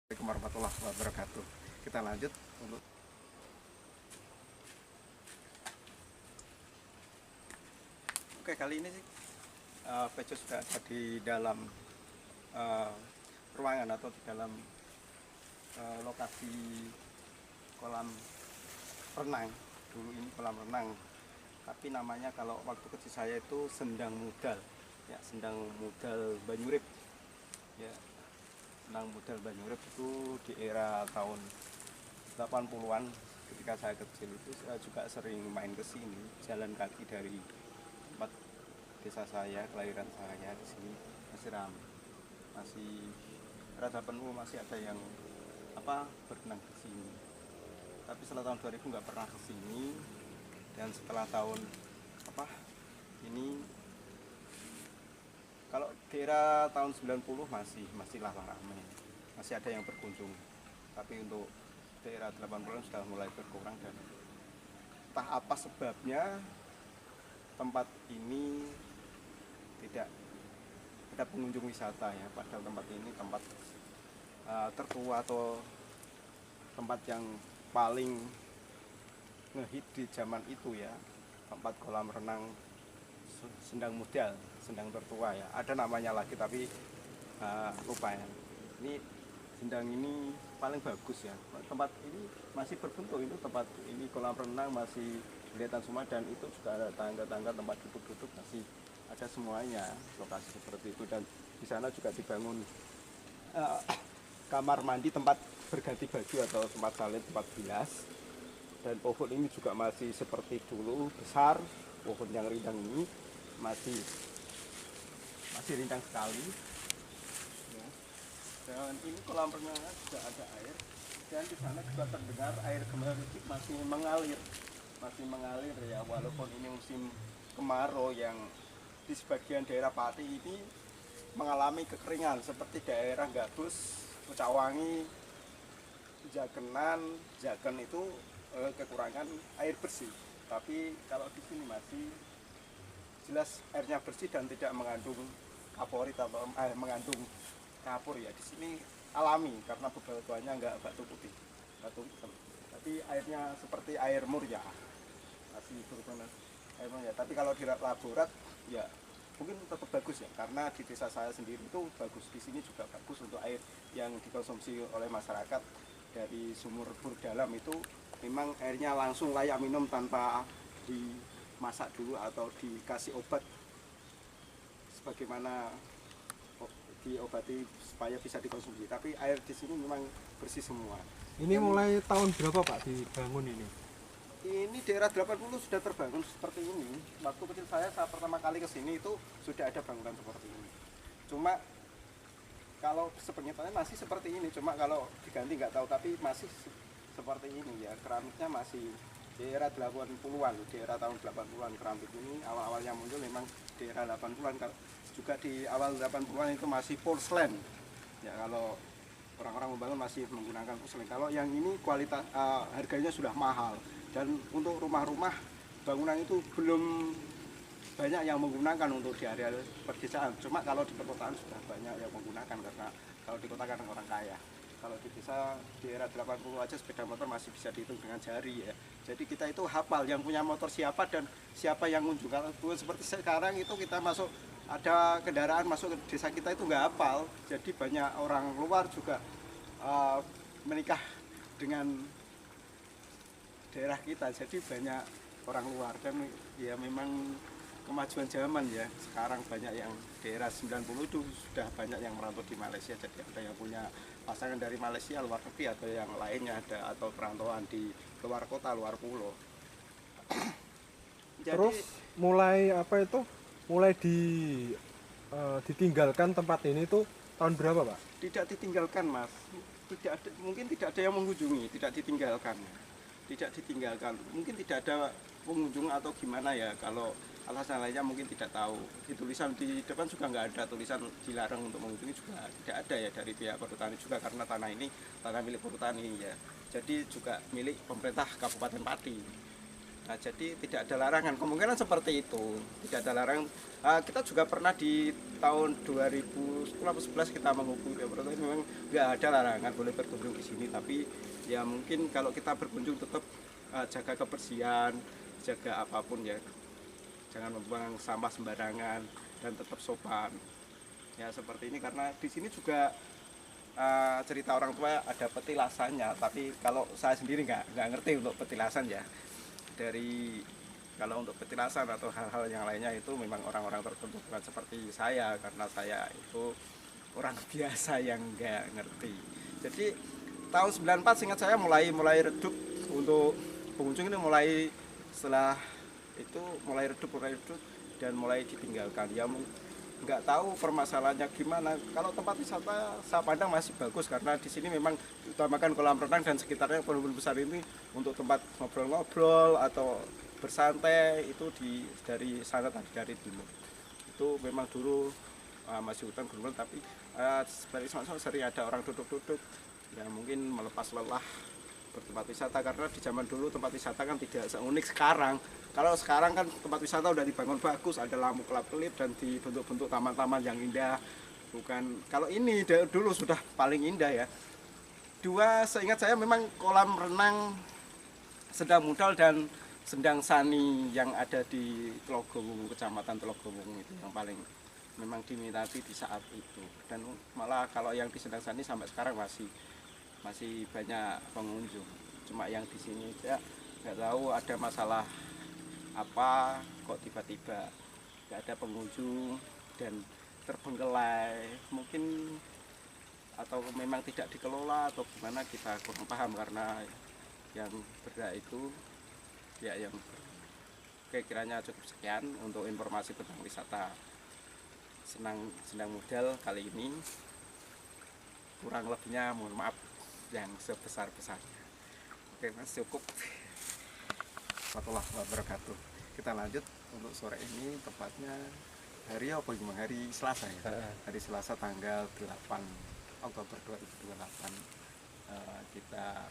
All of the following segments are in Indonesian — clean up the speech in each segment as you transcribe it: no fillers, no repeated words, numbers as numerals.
Assalamualaikum warahmatullahi wabarakatuh. Kita lanjut untuk kali ini sih Peco sudah ada di dalam uh, ruangan atau di dalam lokasi kolam renang. Dulu ini kolam renang, tapi namanya kalau waktu kecil saya itu Sendang Mudal, ya Sendang Mudal Banyurip, ya Sendang Mudal Banyurip itu di era tahun 80-an. Ketika saya kecil itu saya juga sering main ke sini, jalan kaki dari tempat desa saya, kelahiran saya di sini masih ramai, masih rata penuh, masih ada yang berenang di sini. Tapi setelah tahun 2000 nggak pernah ke sini, dan setelah tahun ini kalau kira tahun 90 masih ramai, masih ada yang berkunjung. Tapi untuk daerah 80-an sudah mulai berkurang, dan entah apa sebabnya tempat ini tidak ada pengunjung wisata ya. Padahal tempat ini tempat tertua atau tempat yang paling ngehit di zaman itu ya, tempat kolam renang Sendang Mudal, Sendang tertua ya. Ada namanya lagi tapi lupa ya. Ini Sendang ini paling bagus ya. Tempat ini masih berbentuk, itu tempat ini kolam renang masih kelihatan semua, dan itu juga ada tangga-tangga tempat duduk-duduk, masih ada semuanya lokasi seperti itu. Dan di sana juga dibangun kamar mandi, tempat berganti baju atau tempat salin, tempat bilas. Dan pohon ini juga masih seperti dulu, besar. Pohon yang rindang ini masih rindang sekali ya. Dan ini kolam renangnya juga ada air, dan di sana juga terdengar air gemericik masih mengalir ya, walaupun ini musim kemarau yang di sebagian daerah Pati ini mengalami kekeringan seperti daerah Gabus, Ucawangi, Jagen itu kekurangan air bersih. Tapi kalau di sini masih jelas airnya bersih dan tidak mengandung kaporit atau mengandung kapur ya. Di sini alami karena bebatuannya enggak batu putih, batu hitam. Tapi airnya seperti air murya, masih berwarna air murya. Tapi kalau di laborat ya mungkin tetap bagus ya, karena di desa saya sendiri itu bagus. Di sini juga bagus untuk air yang dikonsumsi oleh masyarakat dari sumur bor dalam, itu memang airnya langsung layak minum tanpa dimasak dulu atau dikasih obat sebagaimana diobati supaya bisa dikonsumsi. Tapi air di sini memang bersih semua. Ini mulai tahun berapa Pak dibangun ini? Ini daerah 80 sudah terbangun seperti ini. Waktu kecil saya saat pertama kali ke sini itu sudah ada bangunan seperti ini. Cuma kalau sebenarnya masih seperti ini, cuma kalau diganti nggak tahu, tapi masih seperti ini ya. Keramiknya masih daerah 80-an, daerah tahun 80-an. Keramik ini awal-awalnya muncul memang daerah 80-an. Juga di awal 80-an itu masih porselen ya, kalau orang-orang membangun masih menggunakan porselen. Kalau yang ini kualitas harganya sudah mahal, dan untuk rumah-rumah bangunan itu belum banyak yang menggunakan untuk di area pedesaan. Cuma kalau di perkotaan sudah banyak yang menggunakan, karena kalau di kota kan orang kaya. Kalau di desa di era 80 aja sepeda motor masih bisa dihitung dengan jari ya. Jadi kita itu hafal yang punya motor siapa dan siapa yang kunjung. Kalau seperti sekarang itu kita masuk, ada kendaraan masuk ke desa kita itu nggak hafal. Jadi banyak orang luar juga menikah dengan daerah kita. Jadi banyak orang luar, dan ya memang kemajuan zaman ya. Sekarang banyak yang daerah 90 itu sudah banyak yang merantau di Malaysia. Jadi ada yang punya pasangan dari Malaysia, luar negeri, atau yang lainnya ada, atau perantauan di luar kota, luar pulau. Jadi, terus mulai ditinggalkan tempat ini tuh tahun berapa Pak? Tidak ditinggalkan Mas, mungkin tidak ada yang mengunjungi, tidak ditinggalkan. Mungkin tidak ada pengunjung atau gimana ya. Kalau alasan lainnya mungkin tidak tahu. Di tulisan di depan juga nggak ada tulisan dilarang untuk mengunjungi, juga tidak ada ya dari pihak perhutani juga, karena tanah ini tanah milik perhutani ya. Jadi juga milik pemerintah Kabupaten Pati. Nah, jadi tidak ada larangan, kemungkinan seperti itu, tidak ada larangan. Kita juga pernah di tahun 2011 kita menghubungi Pemprov, memang nggak ada larangan boleh berkunjung di sini, tapi ya mungkin kalau kita berkunjung tetap jaga kebersihan, jaga apapun ya, jangan membuang sampah sembarangan dan tetap sopan. Ya seperti ini, karena di sini juga cerita orang tua ada petilasannya, tapi kalau saya sendiri nggak ngerti untuk petilasan ya. Dari kalau untuk petilasan atau hal-hal yang lainnya itu memang orang-orang tertentu, bukan seperti saya, karena saya itu orang biasa yang nggak ngerti. Jadi tahun 94 seingat saya mulai redup untuk pengunjung ini, mulai setelah itu mulai redup dan mulai ditinggalkan. Ya nggak tahu permasalahannya gimana. Kalau tempat wisata saya pandang masih bagus, karena di sini memang diutamakan kolam renang dan sekitarnya pohon-pohon besar ini untuk tempat ngobrol-ngobrol atau bersantai. Itu dari sana tadi, dari dulu itu memang dulu masih hutan gunung, tapi seperti sering ada orang duduk-duduk yang mungkin melepas lelah bertempat wisata, karena di zaman dulu tempat wisata kan tidak seunik sekarang. Kalau sekarang kan tempat wisata udah dibangun bagus, ada lampu kelap-kelip dan dibentuk-bentuk taman-taman yang indah. Bukan, kalau ini dulu sudah paling indah ya. Dua, seingat saya memang kolam renang Sendang Mudal dan Sendang Sani yang ada di Telogowungu, Kecamatan Telogowungu itu yang paling memang diminati di saat itu. Dan malah kalau yang di Sendang Sani sampai sekarang masih banyak pengunjung. Cuma yang di sini saya nggak tahu ada masalah apa, kok tiba-tiba nggak ada pengunjung dan terbengkelai, mungkin atau memang tidak dikelola atau gimana, kita kurang paham, karena yang berhak itu ya yang kiranya cukup. Sekian untuk informasi tentang wisata Sendang Mudal kali ini, kurang lebihnya mohon maaf yang sebesar-besarnya. Oke Mas, cukup. Warahmatullahi wabarakatuh. Kita lanjut untuk sore ini, tepatnya hari apa gimana? Hari Selasa ya. Hari Selasa tanggal 8 Oktober 2028 kita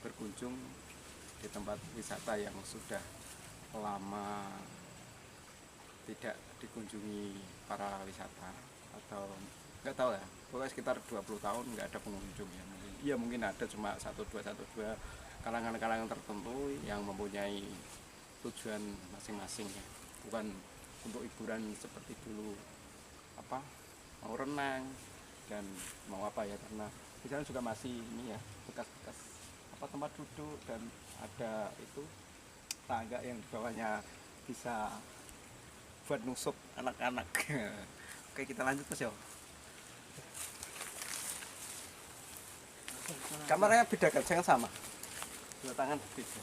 berkunjung di tempat wisata yang sudah lama tidak dikunjungi para wisata, atau nggak tahu ya, pokoknya sekitar 20 tahun nggak ada pengunjung ya. Iya mungkin ada, cuma satu dua kalangan-kalangan tertentu yang mempunyai tujuan masing-masing ya, bukan untuk hiburan seperti dulu apa mau renang dan mau apa ya, karena di sana juga masih ini ya, bekas-bekas apa tempat duduk, dan ada itu tangga yang di bawahnya bisa buat nusuk anak-anak. Oke, kita lanjut Mas ya. Kamarnya beda kan, jangan sama. Dua tangan beda.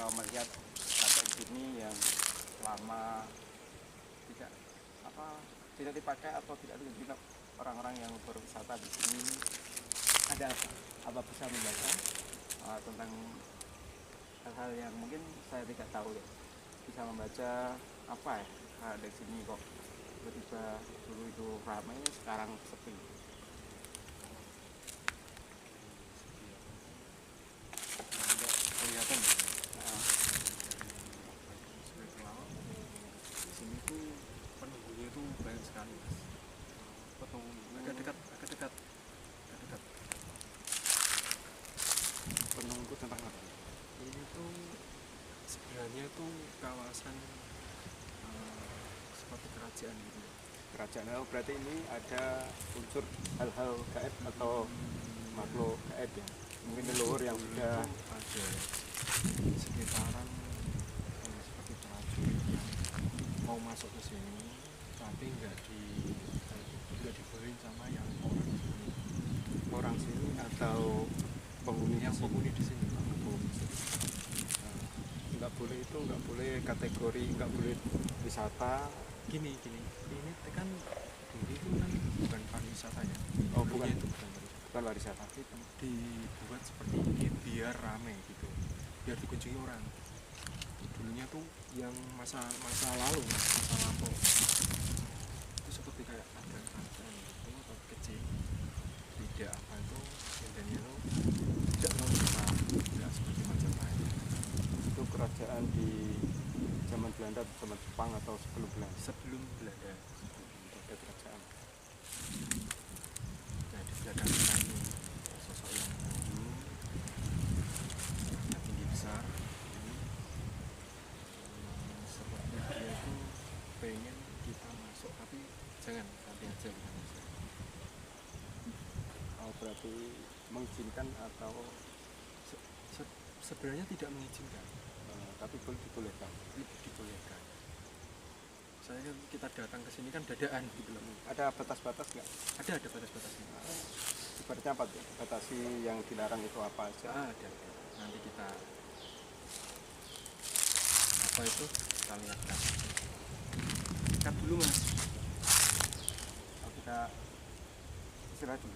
Melihat kaca ini yang lama tidak dipakai atau tidak digunakan orang-orang yang berwisata di sini. Ada apa bisa membaca tentang hal-hal yang mungkin saya tidak tahu ya, bisa membaca apa ya, di sini kok tiba-tiba dulu itu ramai, sekarang sepi. Kelihatan ya. Penunggunya itu banyak sekali Mas. Agak dekat. Penunggu tentang apa? Ini tuh sebenarnya tuh kawasan seperti kerajaan gitu. Kerajaan. Oh, berarti ini ada unsur hal-hal gaib atau makhluk gaib ya, mungkin leluhur yang sudah Ada sekitaran seperti prajurit yang mau masuk ke sini tapi nggak dibolehin sama yang orang sini atau penghuni yang penghuni di sini. nggak boleh itu, nggak boleh kategori, nggak boleh wisata. Gini ini kan dulu itu kan bukan pariwisata ya. Oh, Dulunya bukan. itu bukan Wisata. tapi dibuat seperti ini biar rame gitu, biar dikunjungi orang. Dulunya tuh yang masa lampau itu seperti kayak ada kerajaan gitu atau kecil, tidak apa itu tendanya itu tidak terlalu besar, tidak seperti Majapahit. Itu kerajaan di zaman Belanda, zaman Jepang atau sebelum Belanda? Sebelum Belanda. Ada kerajaan. Nah di belakang kita ini sosok yang tinggi besar ini, seperti dia itu pengen kita masuk tapi jangan, nanti aja kita masuk. Oh, berarti mengizinkan atau Sebenarnya tidak mengizinkan, tapi boleh dibolehkan. dibolehkan. Saya kan kita datang ke sini kan dadaan gitu loh. Ada batas-batas nggak? Ada batas-batasnya. Sepertinya apa tuh? Batasi yang dilarang itu apa aja? Ada. Nanti kita apa itu kita lihat. Cut dulu mas. Oh, kita istirahat dulu.